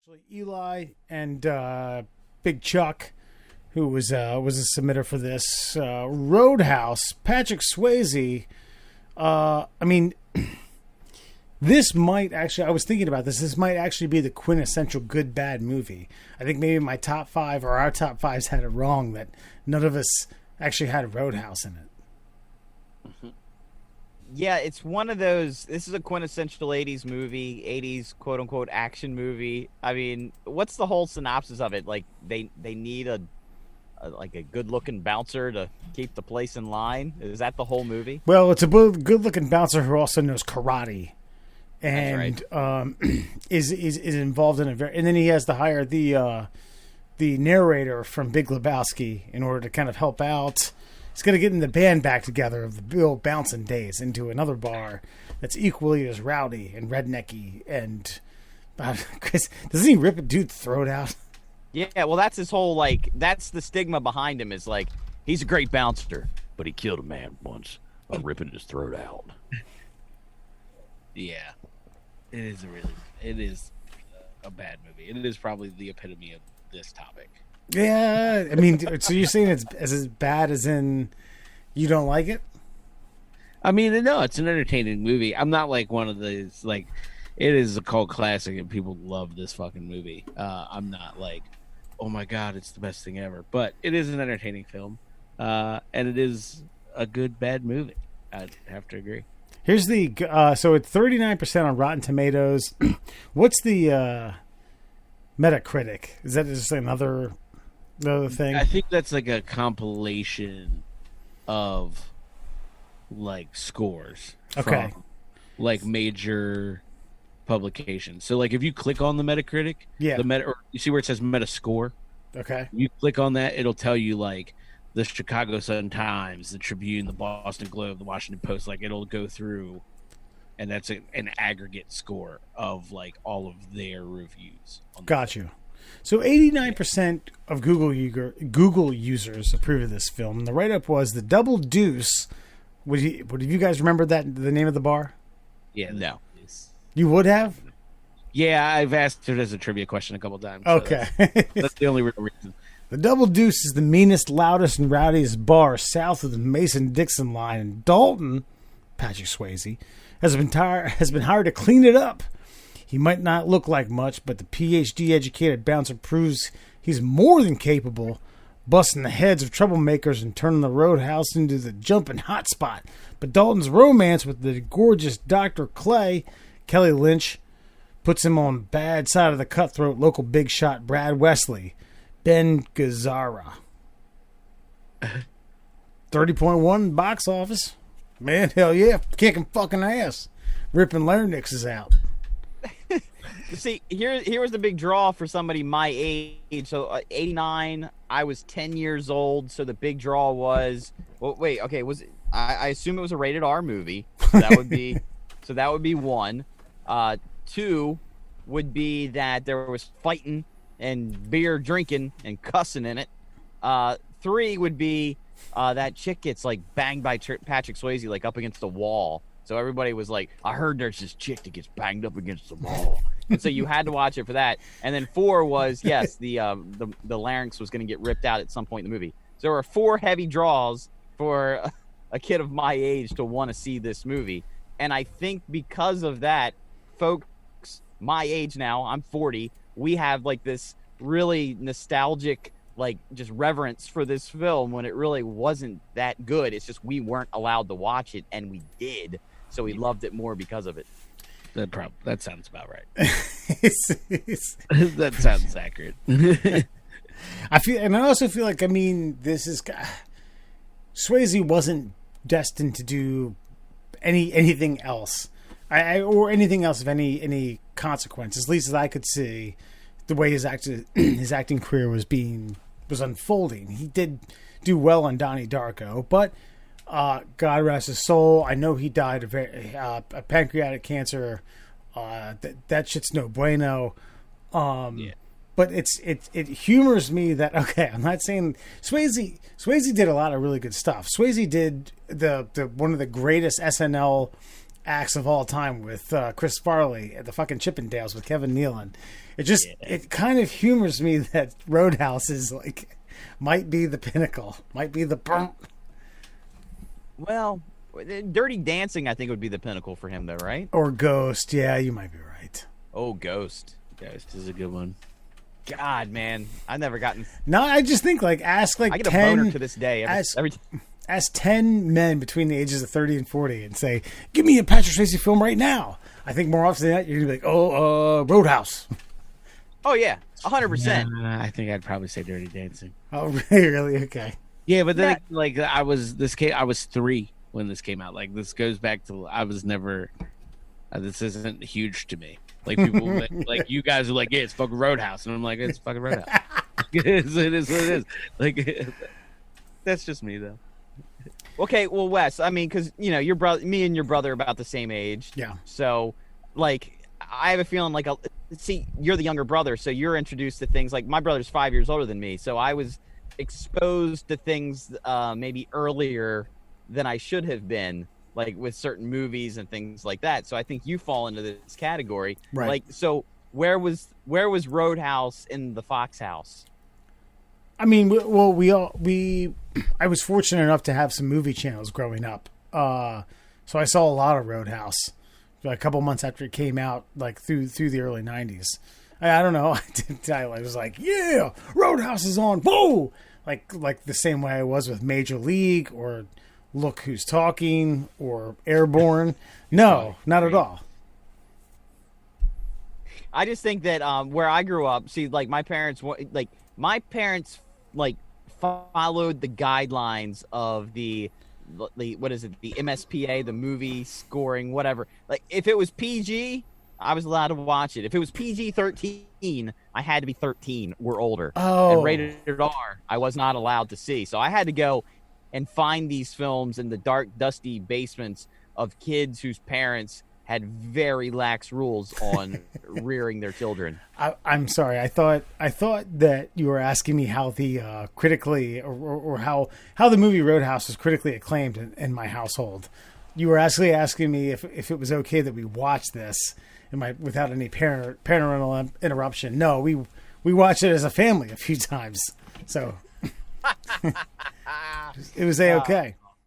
Actually, Eli and Big Chuck, who was a submitter for this Roadhouse. Patrick Swayze. I mean, this might actually. I was thinking about this. This might actually be the quintessential good bad movie. I think maybe my top five or our top fives had it wrong that none of us actually had a Roadhouse in it. Mm-hmm. Yeah, it's one of those. This is a quintessential 80s movie, 80s quote unquote action movie. I mean, what's the whole synopsis of it? Like they need a good looking bouncer to keep the place in line. Is that the whole movie? Well, it's a good looking bouncer who also knows karate, and right. is involved in a very. And then he has to hire the narrator from Big Lebowski in order to kind of help out. He's going to get in the band back together of the Bill bouncing days into another bar that's equally as rowdy and rednecky. And Chris, doesn't he rip a dude's throat out? Yeah, well, that's his whole, that's the stigma behind him is, he's a great bouncer, but he killed a man once by ripping his throat out. Yeah. It is a bad movie. It is probably the epitome of this topic. Yeah, I mean, so you're saying it's as bad as in you don't like it? I mean, no, it's an entertaining movie. I'm not like one of those, it is a cult classic and people love this fucking movie. I'm not like, oh my God, it's the best thing ever. But it is an entertaining film. And it is a good, bad movie. I'd have to agree. Here's the, so it's 39% on Rotten Tomatoes. What's the Metacritic? Is that just another thing? I think that's like a compilation of scores. Okay. From, major publications. So if you click on the Metacritic, yeah, or you see where it says Metascore. Okay. You click on that, it'll tell you the Chicago Sun-Times, the Tribune, the Boston Globe, the Washington Post. It'll go through, and that's an aggregate score of all of their reviews. Got you. So 89% of Google users approve of this film. The write-up was The Double Deuce. Would you guys remember the name of the bar? Yeah, no. You would have? Yeah, I've asked it as a trivia question a couple times. Okay. So that's the only real reason. The Double Deuce is the meanest, loudest, and rowdiest bar south of the Mason-Dixon line. And Dalton, Patrick Swayze, has been hired to clean it up. He might not look like much, but the PhD-educated bouncer proves he's more than capable, busting the heads of troublemakers and turning the Roadhouse into the jumping hotspot. But Dalton's romance with the gorgeous Dr. Kelly Lynch, puts him on bad side of the cutthroat local big shot Brad Wesley, Ben Gazzara. 30.1 box office. Man, hell yeah, kicking fucking ass. Ripping larynxes out. See, here was the big draw for somebody my age. So 89, I was 10 years old. So the big draw was, I assume it was a rated R movie. So that would be one. Two would be that there was fighting and beer drinking and cussing in it. Three would be that chick gets banged by Patrick Swayze up against the wall. So everybody was like, I heard there's this chick that gets banged up against the wall. And so you had to watch it for that. And then four was, yes, the larynx was going to get ripped out at some point in the movie. So there were four heavy draws for a kid of my age to want to see this movie. And I think because of that, folks my age now, I'm 40, we have this really nostalgic, just reverence for this film when it really wasn't that good. It's just we weren't allowed to watch it, and we did. So we loved it more because of it. That sounds about right. That sounds accurate. I also feel this is Swayze wasn't destined to do anything else, or anything else of any consequence. At least as I could see, the way his acting career was unfolding. He did do well on Donnie Darko, but. God rest his soul. I know he died of pancreatic cancer. That shit's no bueno. Yeah. But it humors me that I'm not saying Swayze did a lot of really good stuff. Swayze did the one of the greatest SNL acts of all time with Chris Farley at the fucking Chippendales with Kevin Nealon. It kind of humors me that Roadhouse is like might be the pinnacle, might be the. Well, Dirty Dancing, I think, would be the pinnacle for him, though, right? Or Ghost. Yeah, you might be right. Oh, Ghost. Ghost is a good one. God, man, I've never gotten. No, I just think ask I get 10, a boner to this day. Ask 10 men between the ages of 30 and 40 and say, "Give me a Patrick Swayze film right now." I think more often than that, you're gonna be like, "Oh, Roadhouse." Oh yeah, 100%. I think I'd probably say Dirty Dancing. Oh, really? Okay. Yeah, but then I was 3 when this came out. Like this goes back to I was never. This isn't huge to me. Like people like you guys are like, yeah, it's fucking Roadhouse, and I'm like, it's fucking Roadhouse. it is what it is. Like that's just me though. Okay, well, Wes, I mean, because your brother, me and your brother are about the same age. Yeah. So, like, I have a feeling see, you're the younger brother, so you're introduced to things like my brother's 5 years older than me, so I was exposed to things maybe earlier than I should have been, like with certain movies and things like that. So I think you fall into this category. Right. Like, so where was Roadhouse in the Fox house? I mean, I was fortunate enough to have some movie channels growing up. So I saw a lot of Roadhouse a couple months after it came out, like through the early 90s. I don't know. I was like, yeah, Roadhouse is on. Whoa! Like the same way I was with Major League or Look Who's Talking or Airborne. No, not at all. I just think that where I grew up, see, like my parents followed the guidelines of the what is it, the MSPA, the movie scoring, whatever. Like if it was PG, I was allowed to watch it. If it was PG-13, I had to be 13 or older. Oh. And rated R, I was not allowed to see. So I had to go and find these films in the dark, dusty basements of kids whose parents had very lax rules on rearing their children. I'm sorry. I thought that you were asking me how the critically or how the movie Roadhouse was critically acclaimed in my household. You were actually asking me if it was okay that we watch this without any parental interruption. No, we watched it as a family a few times, so it was okay.